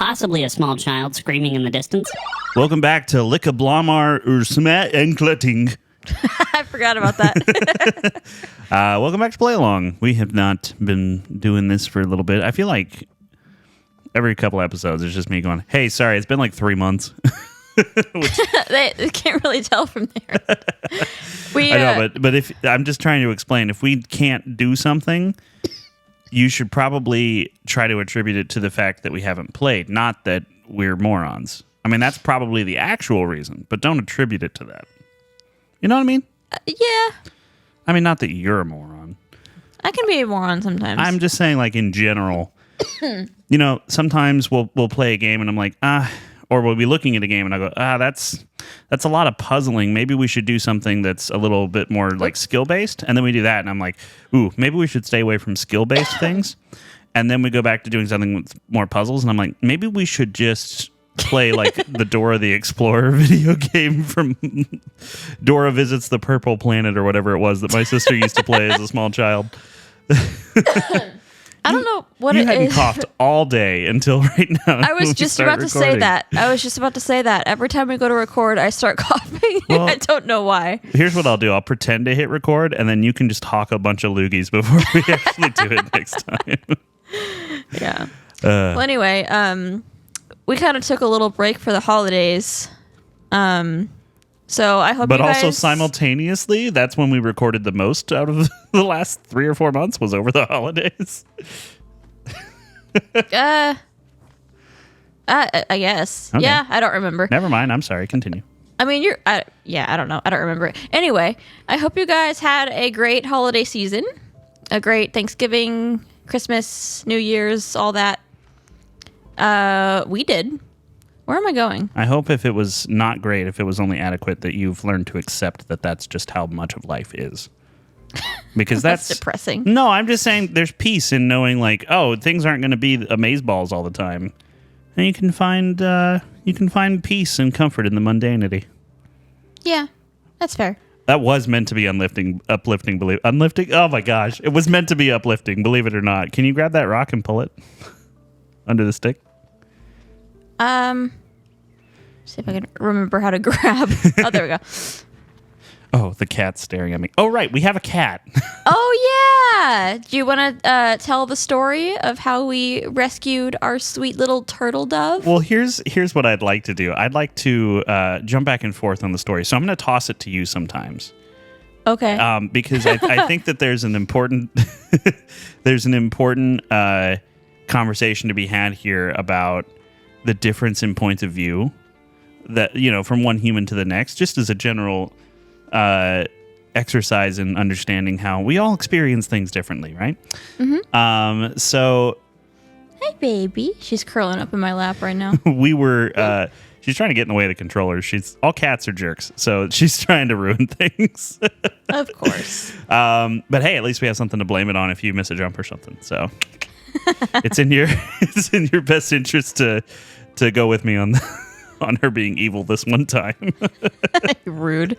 possibly a small child screaming in the distance. Welcome back to Lickablamar Ursmet and Kletting. I forgot about that. Welcome back to Play Along. We have not been doing this for a little bit. I feel like every couple episodes it's just me going, hey, sorry, it's been like 3 months. They can't really tell from there. I know, but if I'm just trying to explain, if we can't do something, you should probably try to attribute it to the fact that we haven't played, not that we're morons. I mean, that's probably the actual reason, but don't attribute it to that. You know what I mean? Yeah. I mean, not that you're a moron. I can be a moron sometimes. I'm just saying, like, in general, you know, sometimes we'll play a game and I'm like, or we'll be looking at a game and I go, that's a lot of puzzling. Maybe we should do something that's a little bit more like skill-based. And then we do that and I'm like, ooh, maybe we should stay away from skill-based things. And then we go back to doing something with more puzzles. And I'm like, maybe we should just play like the Dora the Explorer video game from Dora Visits the Purple Planet or whatever it was that my sister used to play as a small child. I don't know what it is. You hadn't coughed all day until right now. I was just about to say that. Every time we go to record, I start coughing. Well, I don't know why. Here's what I'll do. I'll pretend to hit record, and then you can just hawk a bunch of loogies before we actually do it next time. Yeah. Well, anyway, we kind of took a little break for the holidays. So I hope But you guys... also simultaneously, that's when we recorded the most out of the last 3 or 4 months was over the holidays. I guess. Okay. Yeah, I don't remember. Never mind. I'm sorry. Continue. I mean, I don't know. I don't remember it. Anyway, I hope you guys had a great holiday season. A great Thanksgiving, Christmas, New Year's, all that. We did. Where am I going? I hope if it was not great, if it was only adequate, that you've learned to accept that that's just how much of life is. Because that's depressing. No, I'm just saying there's peace in knowing, like, oh, things aren't going to be amazeballs all the time, and you can find peace and comfort in the mundanity. Yeah, that's fair. That was meant to be uplifting. Unlifting. Oh my gosh, it was meant to be uplifting. Believe it or not. Can you grab that rock and pull it under the stick? See if I can remember how to grab. Oh, there we go. Oh, the cat's staring at me. Oh, right. We have a cat. Oh, yeah. Do you want to tell the story of how we rescued our sweet little turtle dove? Well, here's what I'd like to do. I'd like to jump back and forth on the story. So I'm going to toss it to you sometimes. Okay. Because I think that there's an important conversation to be had here about the difference in points of view that, you know, from one human to the next, just as a general exercise in understanding how we all experience things differently, right? Mm-hmm. So, hey, baby. She's curling up in my lap right now. we were. She's trying to get in the way of the controllers. All cats are jerks, so she's trying to ruin things. Of course. But hey, at least we have something to blame it on if you miss a jump or something. So it's in your best interest to go with me on her being evil this one time. Rude.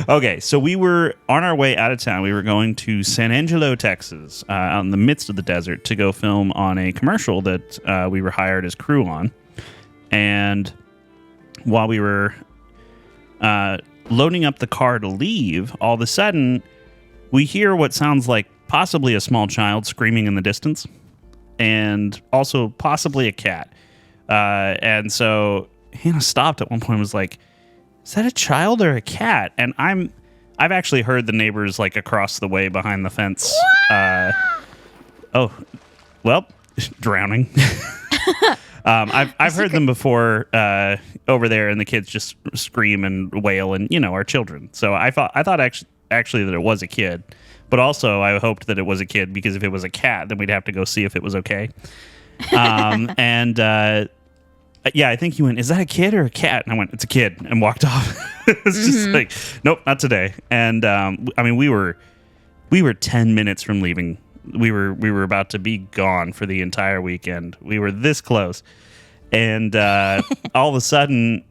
Okay, so we were on our way out of town. We were going to San Angelo, Texas, out in the midst of the desert to go film on a commercial that we were hired as crew on. And while we were loading up the car to leave, all of a sudden we hear what sounds like possibly a small child screaming in the distance, and also possibly a cat. And so Hannah stopped at one point and was like, is that a child or a cat? And I've actually heard the neighbors like across the way behind the fence. Drowning. I've heard them before over there, and the kids just scream and wail, and you know, our children. So I thought actually that it was a kid, but also I hoped that it was a kid, because if it was a cat, then we'd have to go see if it was okay. Yeah, I think you went, is that a kid or a cat? And I went, it's a kid, and walked off. It's just like, nope, not today. And I mean, we were 10 minutes from leaving. We were about to be gone for the entire weekend. We were this close. And all of a sudden,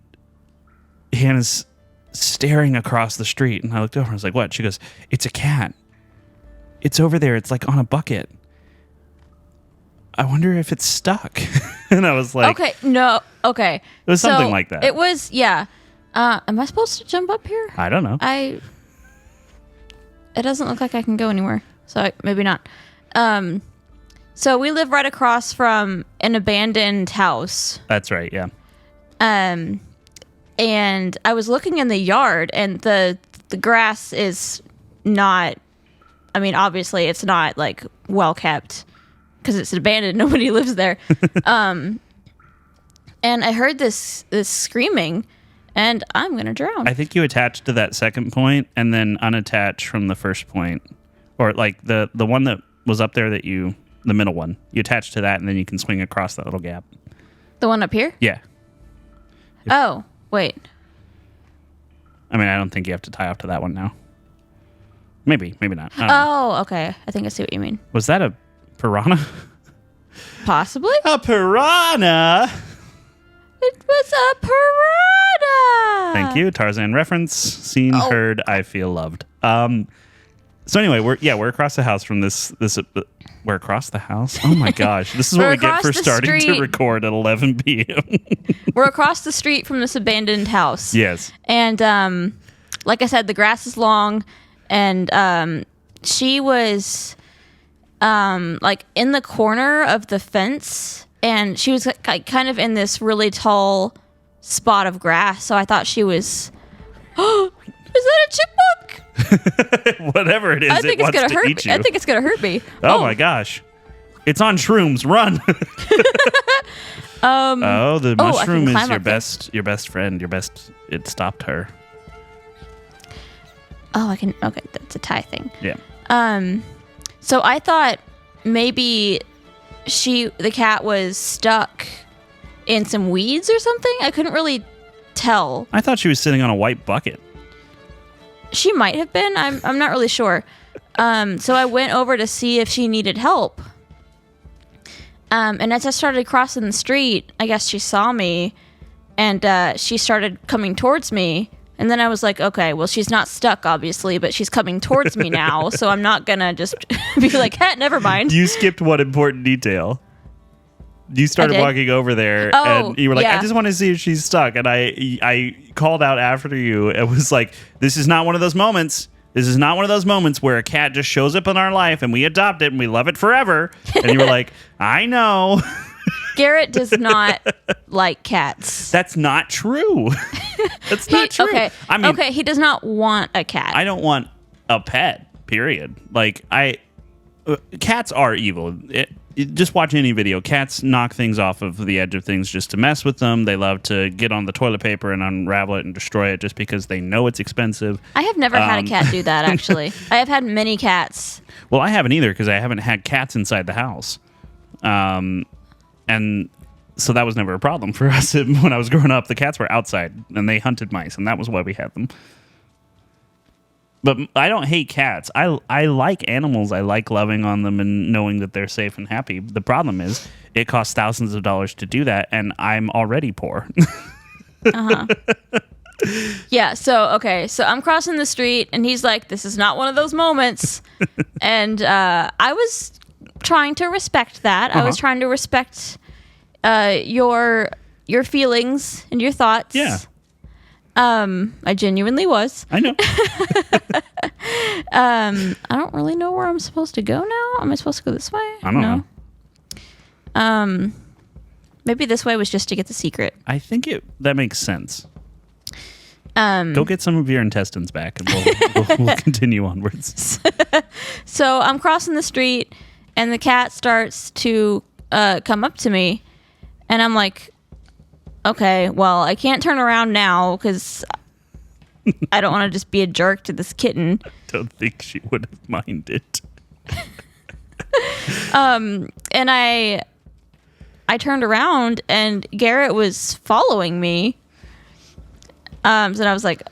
Hannah's staring across the street. And I looked over and I was like, what? She goes, it's a cat. It's over there. It's like on a bucket. I wonder if it's stuck. And I was like, Okay, no, okay. It was something like that. It was, yeah. Am I supposed to jump up here? I don't know. It doesn't look like I can go anywhere, so maybe not. So we live right across from an abandoned house. That's right, yeah. And I was looking in the yard, and the grass is not. I mean, obviously, it's not like well kept because it's abandoned. Nobody lives there. And I heard this screaming, and I'm gonna drown. I think you attached to that second point and then unattach from the first point, or like the one that was up there the middle one. You attach to that, and then you can swing across that little gap. The one up here? Yeah. Oh, wait. I mean, I don't think you have to tie off to that one now. Maybe not. I don't know. Oh, okay. I think I see what you mean. Was that a piranha? Possibly. A piranha. It was a piranha. Thank you. Tarzan reference. Seen, heard. I feel loved. So anyway, we're across the house from this. We're across the house. Oh my gosh, this is what we get for starting to record at 11 p.m. We're across the street from this abandoned house. Yes. And like I said, the grass is long, and she was like in the corner of the fence, and she was like, kind of in this really tall spot of grass. So I thought she was. Oh, is that a chipmunk? Whatever it is, I think it wants gonna to hurt eat me. you. I think it's gonna hurt me. Oh my gosh, it's on shrooms! Run! The mushroom is your best friend. It stopped her. Oh, I can. Okay, that's a tie thing. Yeah. So I thought maybe the cat was stuck in some weeds or something. I couldn't really tell. I thought she was sitting on a white bucket. She might have been. I'm not really sure. So I went over to see if she needed help. And as I started crossing the street, I guess she saw me, and she started coming towards me. And then I was like, okay, well, she's not stuck, obviously, but she's coming towards me now, so I'm not gonna just be like, hey, never mind. You skipped one important detail. You started walking over there, and you were like, I just want to see if she's stuck. And I called out after you. It was like, this is not one of those moments. This is not one of those moments where a cat just shows up in our life and we adopt it and we love it forever. And you were like, I know. Garrett does not like cats. That's not true. That's not true. Okay. I mean, okay, he does not want a cat. I don't want a pet, period. Like, cats are evil. Just watch any video. Cats knock things off of the edge of things just to mess with them. They love to get on the toilet paper and unravel it and destroy it just because they know it's expensive. I have never had a cat do that, actually. I have had many cats. Well, I haven't either because I haven't had cats inside the house. And so that was never a problem for us. When I was growing up, the cats were outside and they hunted mice, and that was why we had them. But I don't hate cats. I like animals. I like loving on them and knowing that they're safe and happy. The problem is it costs thousands of dollars to do that, and I'm already poor. Yeah, so I'm crossing the street, and he's like, this is not one of those moments. And I was trying to respect that. I was trying to respect your feelings and your thoughts. Yeah. I genuinely was. I know. I don't really know where I'm supposed to go now. Am I supposed to go this way? I don't know. Maybe this way was just to get the secret. I think that makes sense. Go get some of your intestines back, and we'll continue onwards. So I'm crossing the street, and the cat starts to come up to me, and I'm like, okay, well, I can't turn around now because I don't want to just be a jerk to this kitten. Don't think she would have minded. And I turned around, and Garrett was following me. So I was like,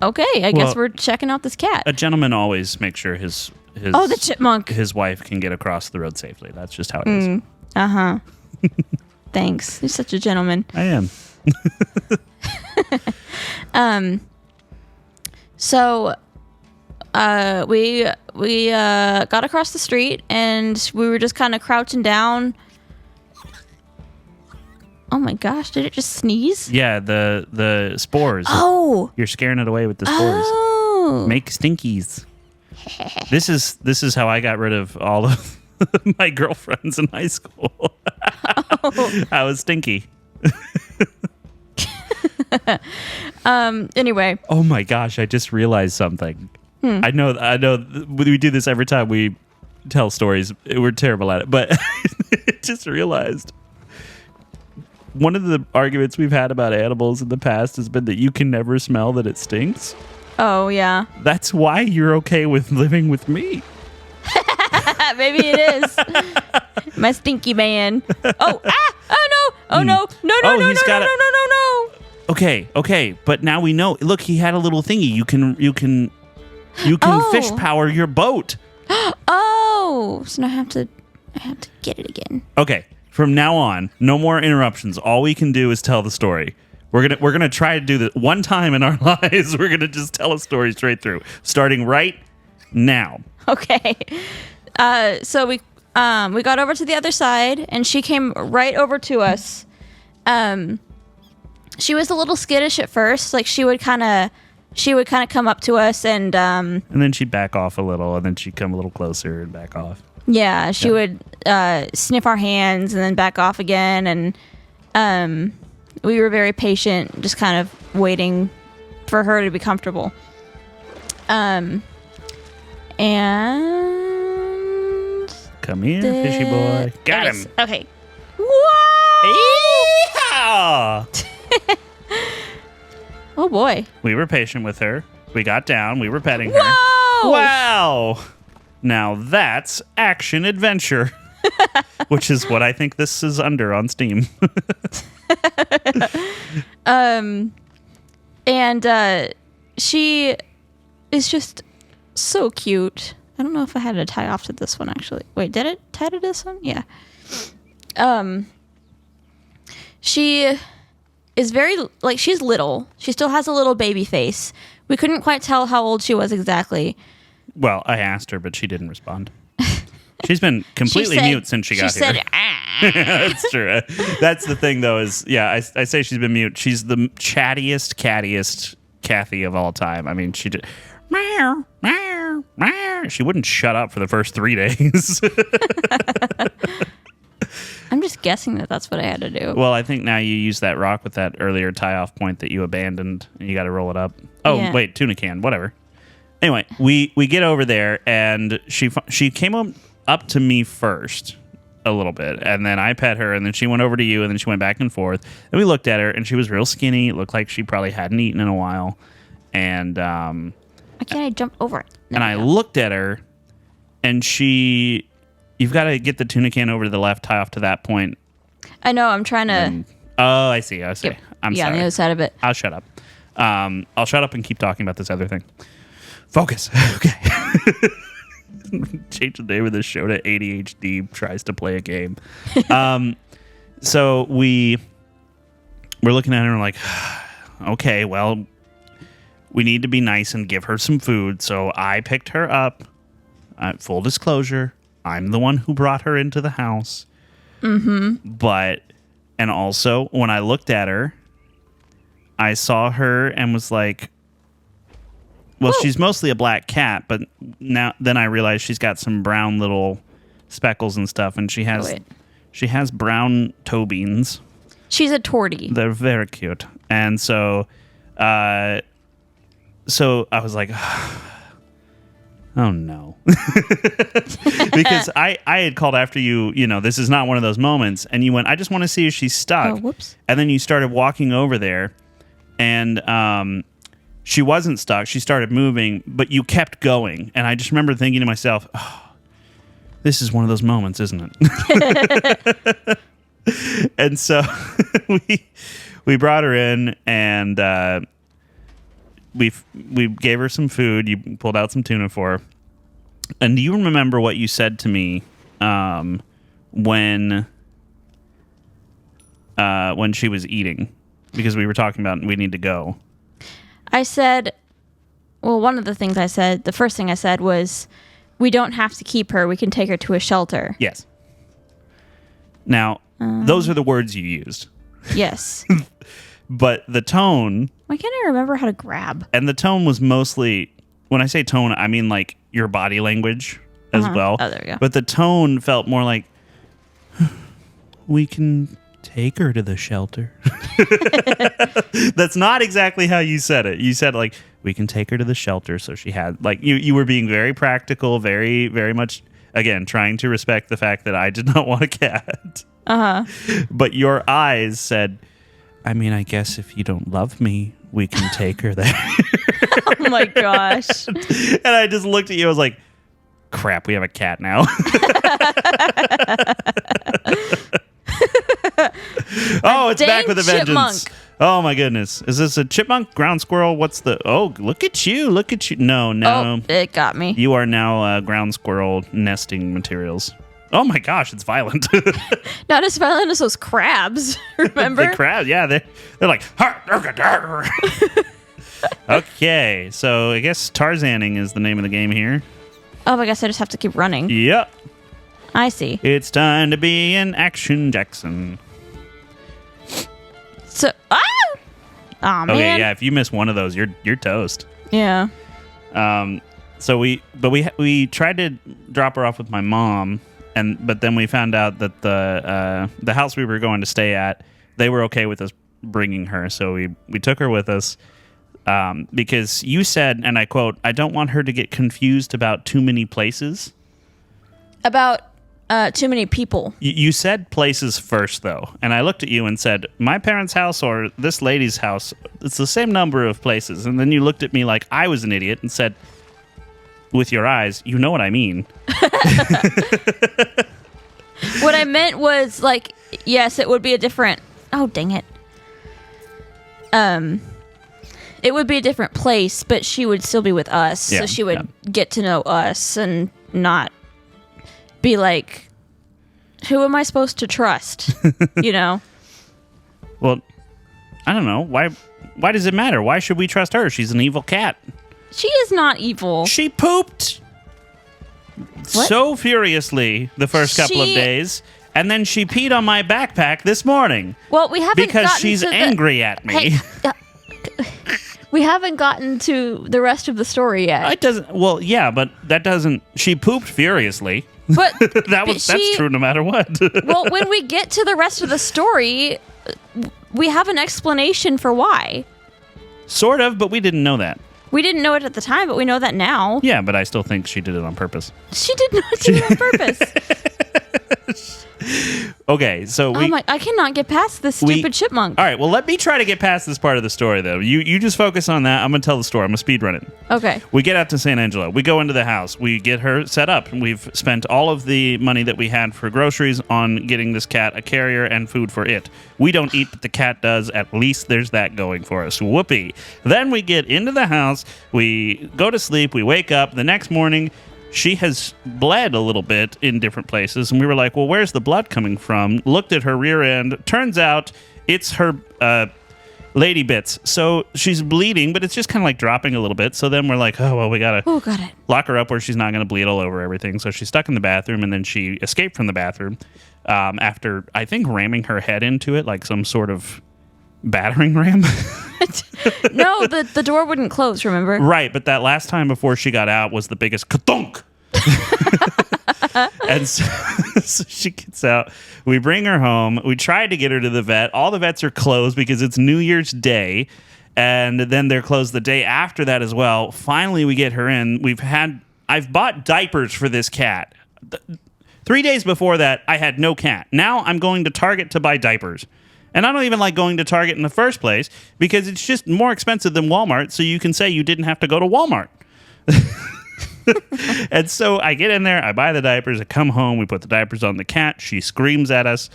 okay, I guess we're checking out this cat. A gentleman always makes sure his the chipmunk. His wife can get across the road safely. That's just how it is. Uh-huh. Thanks. You're such a gentleman. I am. So we got across the street and we were just kind of crouching down. Oh my gosh, did it just sneeze? Yeah, the spores. Oh. You're scaring it away with the spores. Oh. Make stinkies. This is how I got rid of all of my girlfriends in high school. Oh. I was stinky. Anyway. Oh my gosh, I just realized something. I know we do this every time we tell stories. We're terrible at it, but I just realized one of the arguments we've had about animals in the past has been that you can never smell that it stinks. Oh, yeah. That's why you're okay with living with me. Maybe it is. My stinky man. Oh, ah! Oh, no! Oh, no! No, no, Oh, no, he's no, got no, a- no, no, no, no! Okay, but now we know. Look, he had a little thingy. You can Oh. fish power your boat. Oh! So now I have to get it again. Okay, from now on, no more interruptions. All we can do is tell the story. We're gonna try to do this one time in our lives. We're gonna just tell a story straight through, starting right now. Okay. So we got over to the other side, and she came right over to us. She was a little skittish at first. Like she would kind of come up to us, and And then she'd back off a little, and then she'd come a little closer and back off. yeah, she would sniff our hands and then back off again, and we were very patient, just kind of waiting for her to be comfortable. And Come here, fishy boy. Got him. Okay. Whoa! Yeehaw! Oh boy. We were patient with her. We got down. We were petting her. Whoa! Wow! Now that's action adventure, which is what I think this is under on Steam. And she is just so cute. I don't know if I had to tie off to this one actually. Wait, did it tie to this one? Yeah. She is very like she's little. She still has a little baby face. We couldn't quite tell how old she was exactly. Well, I asked her, but she didn't respond. She's been completely mute since she got she said, here. ah. That's true. That's the thing, though, is, yeah, I say she's been mute. She's the chattiest, cattiest Kathy of all time. I mean, she did meow, meow, meow. She wouldn't shut up for the first 3 days. I'm just guessing that that's what I had to do. Well, I think now you use that rock with that earlier tie-off point that you abandoned, and you got to roll it up. Oh, Yeah. wait, tuna can, whatever. Anyway, we get over there, and she came up to me first a little bit, and then I pet her, and then she went over to you, and then she went back and forth. And we looked at her, and she was real skinny. It looked like she probably hadn't eaten in a while. And Why can't I jump over it? There and we I go. looked at her, and you've got to get the tuna can over to the left, tie off to that point. I know. I'm trying to. Oh, I see. Yep. I'm yeah, on sorry. the other side of it. I'll shut up. I'll shut up and keep talking about this other thing. Focus. Okay. Change the name of this show to ADHD tries to play a game. So we're looking at her and we're like, okay, well, we need to be nice and give her some food. So I picked her up. Full disclosure, I'm the one who brought her into the house. Mm-hmm. And also, when I looked at her, I saw her and was like, well, she's mostly a black cat, but then I realized she's got some brown little speckles and stuff, and she has brown toe beans. She's a tortie. They're very cute. And so I was like, oh no. Because I had called after you, this is not one of those moments. And you went, I just want to see if she's stuck. Oh, whoops. And then you started walking over there, and she wasn't stuck. She started moving, but you kept going. And I just remember thinking to myself, oh, this is one of those moments, isn't it? And so we brought her in, and we gave her some food. You pulled out some tuna for her. And do you remember what you said to me when she was eating? Because we were talking about we need to go. I said, well, one of the things I said, the first thing I said was, we don't have to keep her. We can take her to a shelter. Yes. Now, those are the words you used. Yes. But the tone... Why can't I remember how to grab? And the tone was mostly... When I say tone, I mean like your body language as well. Oh, there we go. But the tone felt more like, we can take her to the shelter. That's not exactly how you said it. You said like, we can take her to the shelter. So she had like, you were being very practical, very, very much, again, trying to respect the fact that I did not want a cat. But your eyes said, I mean, I guess if you don't love me, we can take her there. Oh my gosh. And I just looked at you. I was like, crap, we have a cat now. Oh, it's back with a vengeance. Chipmunk. Oh my goodness. Is this a chipmunk? Ground squirrel? What's the... Oh, look at you. Look at you. No. Oh, it got me. You are now ground squirrel nesting materials. Oh my gosh, it's violent. Not as violent as those crabs, remember? The crabs, yeah. They're like... Okay, so I guess Tarzaning is the name of the game here. Oh, I guess I just have to keep running. Yep. I see. It's time to be an Action Jackson. So, oh man. Okay, yeah. If you miss one of those, you're toast. Yeah. So we tried to drop her off with my mom, but then we found out that the house we were going to stay at, they were okay with us bringing her. So we took her with us. Because you said, and I quote, I don't want her to get confused about too many places. About too many people. You said places first, though. And I looked at you and said, my parents' house or this lady's house, it's the same number of places. And then you looked at me like I was an idiot and said, with your eyes, you know what I mean. What I meant was, like, yes, it would be a different... Oh, dang it. It would be a different place, but she would still be with us. Yeah, so she would get to know us and not be like, who am I supposed to trust? You know? Well, I don't know. Why does it matter? Why should we trust her? She's an evil cat. She is not evil. She pooped so furiously the first couple of days, and then she peed on my backpack this morning. Well, we haven't because gotten she's to angry at me. Hey, we haven't gotten to the rest of the story yet. It doesn't. Well, yeah, but that doesn't. She pooped furiously. But that's true no matter what. Well, when we get to the rest of the story, we have an explanation for why. Sort of, but we didn't know that. We didn't know it at the time, but we know that now. Yeah, but I still think she did it on purpose. She did not do it on purpose. Okay, so I cannot get past this stupid chipmunk. All right, well, let me try to get past this part of the story, though. You just focus on that. I'm going to tell the story. I'm going to speed run it. Okay. We get out to San Angelo. We go into the house. We get her set up. We've spent all of the money that we had for groceries on getting this cat a carrier and food for it. We don't eat, but the cat does. At least there's that going for us. Whoopee. Then we get into the house. We go to sleep. We wake up. The next morning, she has bled a little bit in different places. And we were like, well, where's the blood coming from? Looked at her rear end. Turns out it's her lady bits. So she's bleeding, but it's just kind of like dropping a little bit. So then we're like, oh, well, we got to lock her up where she's not going to bleed all over everything. So she's stuck in the bathroom, and then she escaped from the bathroom after, I think, ramming her head into it like some sort of battering ram. No, the door wouldn't close, remember? Right, but that last time before she got out was the biggest ka-thunk. And so she gets out. We bring her home. We tried to get her to the vet. All the vets are closed because it's New Year's Day. And then they're closed the day after that as well. Finally, we get her in. I've bought diapers for this cat. 3 days before that, I had no cat. Now I'm going to Target to buy diapers. And I don't even like going to Target in the first place because it's just more expensive than Walmart, so you can say you didn't have to go to Walmart. And so I get in there, I buy the diapers, I come home, we put the diapers on the cat, she screams at us.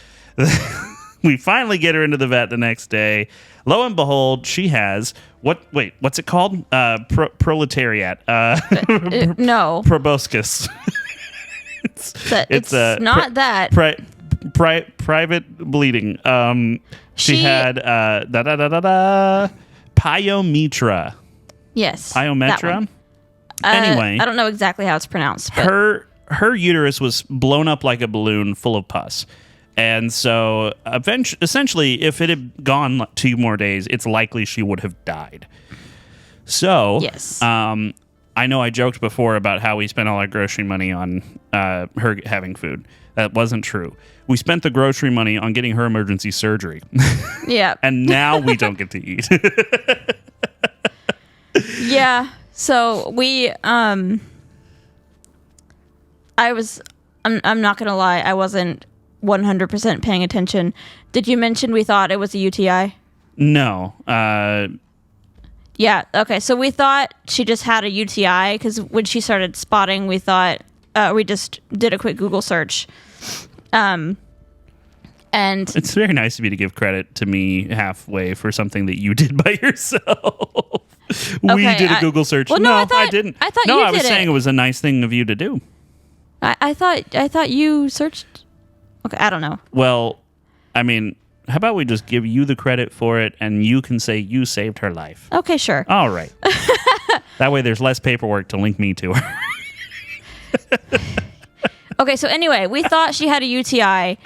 We finally get her into the vet the next day. Lo and behold, she has, what's it called? Proletariat. No. Proboscis. it's not that. Private bleeding. She had pyometra. Yes. that Pyometron? one. Anyway. I don't know exactly how it's pronounced. But Her uterus was blown up like a balloon full of pus. And so essentially, if it had gone 2 more days, it's likely she would have died. So, yes. I know I joked before about how we spent all our grocery money on her having food. That wasn't true. We spent the grocery money on getting her emergency surgery. Yeah. And now we don't get to eat. Yeah. So we I'm not going to lie, I wasn't 100% paying attention. Did you mention we thought it was a UTI? No. Yeah. Okay. So we thought she just had a UTI because when she started spotting, we thought we just did a quick Google search. And It's very nice of you to give credit to me halfway for something that you did by yourself. We did a Google search. Well, no, I thought, didn't. I thought no, you I was did saying it was a nice thing of you to do. I thought you searched. Okay, I don't know. Well, I mean, how about we just give you the credit for it, and you can say you saved her life. Okay, sure. All right. That way, there's less paperwork to link me to her. Okay, so anyway, we thought she had a UTI.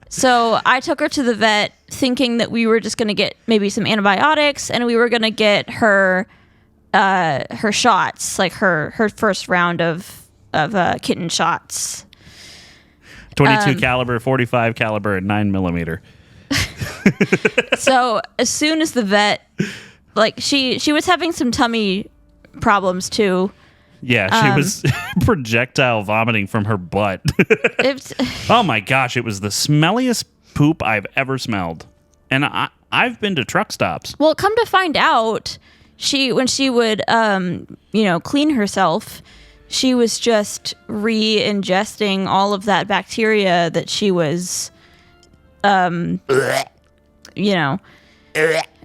So I took her to the vet thinking that we were just going to get maybe some antibiotics and we were going to get her shots, like her first round of kitten shots. 22 caliber, 45 caliber, and 9mm. So as soon as the vet, like she was having some tummy problems too. Yeah, she was projectile vomiting from her butt. Oh my gosh, it was the smelliest poop I've ever smelled. And I've been to truck stops. Well, come to find out, when she would clean herself, she was just re-ingesting all of that bacteria that she was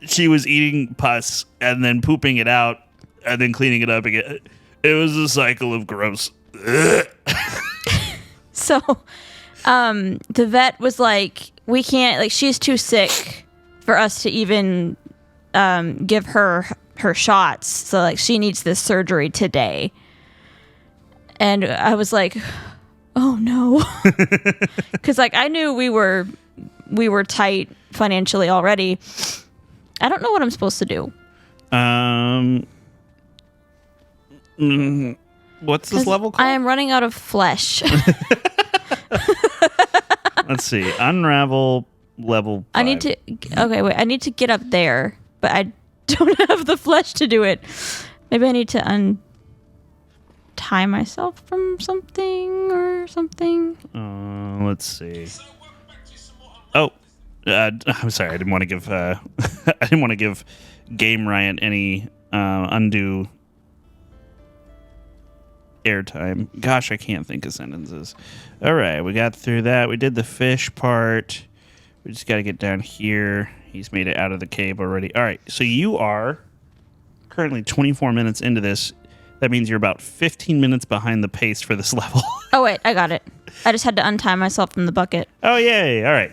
She was eating pus and then pooping it out and then cleaning it up again. It was a cycle of gross. So the vet was like, we can't, like, she's too sick for us to even give her shots. So, like, she needs this surgery today. And I was like, oh no. Because, like, I knew we were tight financially already. I don't know what I'm supposed to do. What's this level called? I am running out of flesh. Let's see. Unravel level 5. I need to get up there, but I don't have the flesh to do it. Maybe I need to untie myself from something or something. Let's see. Oh, I'm sorry. I didn't want to give I didn't want to give Game Riot any undue airtime. Gosh, I can't think of sentences. All right, we got through that. We did the fish part. We just got to get down here. He's made it out of the cave already. All right, so you are currently 24 minutes into this. That means you're about 15 minutes behind the pace for this level. Oh, wait, I got it. I just had to untie myself from the bucket. Oh, yay. All right.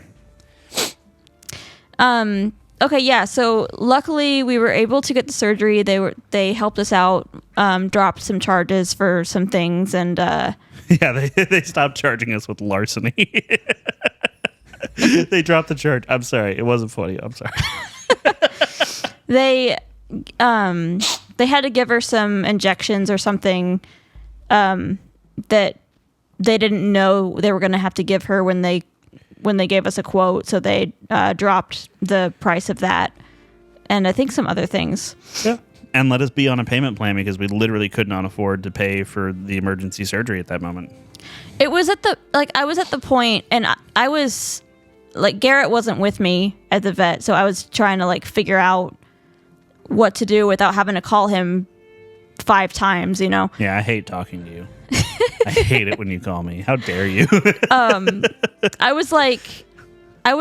Okay, yeah, so luckily we were able to get the surgery. They helped us out, dropped some charges for some things, and yeah, they stopped charging us with larceny. They dropped the charge. I'm sorry, it wasn't funny. I'm sorry. They had to give her some injections or something that they didn't know they were going to have to give her when they gave us a quote, so they dropped the price of that, and I think some other things. Yeah, and let us be on a payment plan because we literally could not afford to pay for the emergency surgery at that moment. It was I was at the point, and I was like, Garrett wasn't with me at the vet, so I was trying to like figure out what to do without having to call him 5 times, you know? Yeah, I hate talking to you. I hate it when you call me. How dare you? I was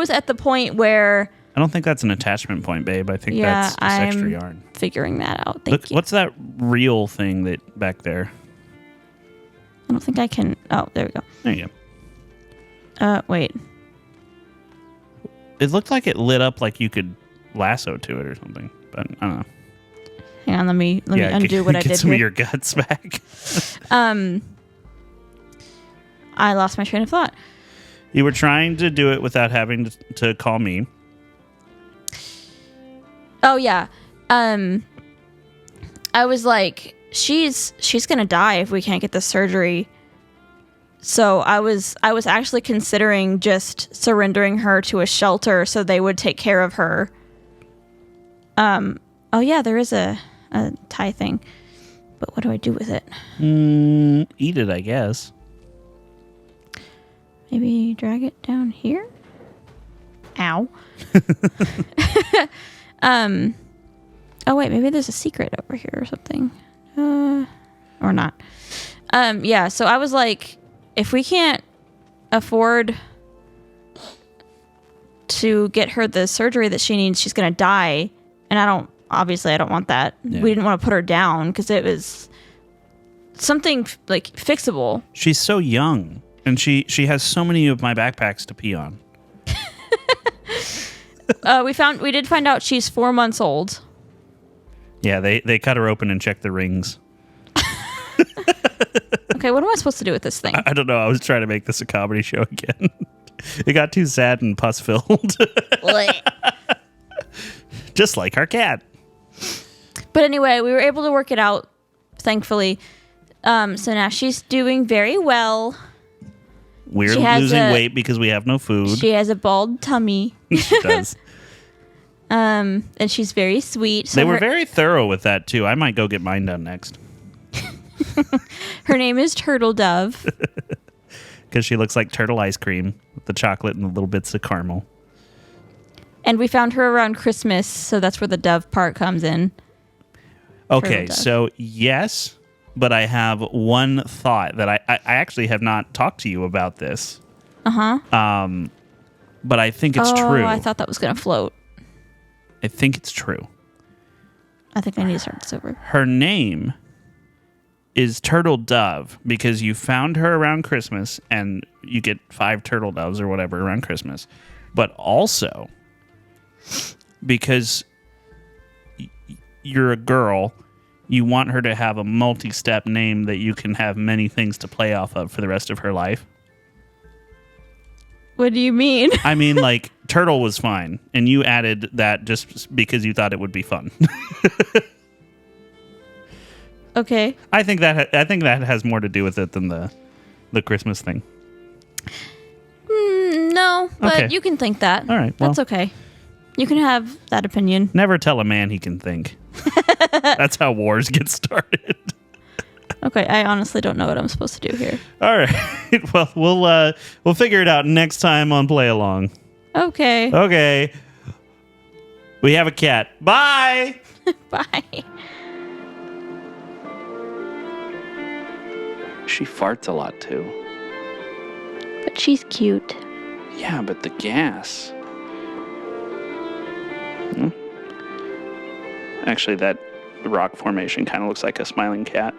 at the point where... I don't think that's an attachment point, babe. I think that's just extra yarn. Figuring that out. Look, what's that reel thing that back there? I don't think I can... Oh, there we go. There you go. Wait. It looked like it lit up like you could lasso to it or something, but I don't know. Hang on, let me undo what I get did some here. of your guts back. I lost my train of thought. You were trying to do it without having to call me. Oh yeah. I was like, she's gonna die if we can't get the surgery. So I was actually considering just surrendering her to a shelter so they would take care of her. Oh yeah, there is a tie thing. But what do I do with it? Eat it, I guess. Maybe drag it down here? Ow. Oh wait, maybe there's a secret over here or something. Or not. Yeah, so I was like, if we can't afford to get her the surgery that she needs, she's gonna die. And I don't want that. Yeah. We didn't want to put her down because it was something like fixable. She's so young, and she has so many of my backpacks to pee on. We did find out she's 4 months old. Yeah, they cut her open and checked the rings. Okay, what am I supposed to do with this thing? I don't know. I was trying to make this a comedy show again. It got too sad and pus filled. Just like our cat. But anyway, we were able to work it out, thankfully. So now she's doing very well. We're losing weight because we have no food. She has a bald tummy. She does. And she's very sweet. So they were very thorough with that, too. I might go get mine done next. Her name is Turtle Dove. Because she looks like turtle ice cream with the chocolate and the little bits of caramel. And we found her around Christmas, so that's where the dove part comes in. Okay, so yes, but I have one thought that I actually have not talked to you about this. Uh-huh. But I think it's true. I thought that was going to float. I think it's true. I think I need to start this over. Her name is Turtle Dove because you found her around Christmas and you get 5 turtle doves or whatever around Christmas. But also because you're a girl, you want her to have a multi-step name that you can have many things to play off of for the rest of her life. What do you mean? I mean, like, Turtle was fine, and you added that just because you thought it would be fun. Okay. I think that has more to do with it than the Christmas thing. No, but Okay. you can think that. All right, well. That's okay. You can have that opinion. Never tell a man he can think. That's how wars get started. Okay, I honestly don't know what I'm supposed to do here. All right. Well, we'll figure it out next time on Play Along. Okay. Okay. We have a cat. Bye. Bye. She farts a lot too. But she's cute. Yeah, but the gas. Actually, that rock formation kind of looks like a smiling cat.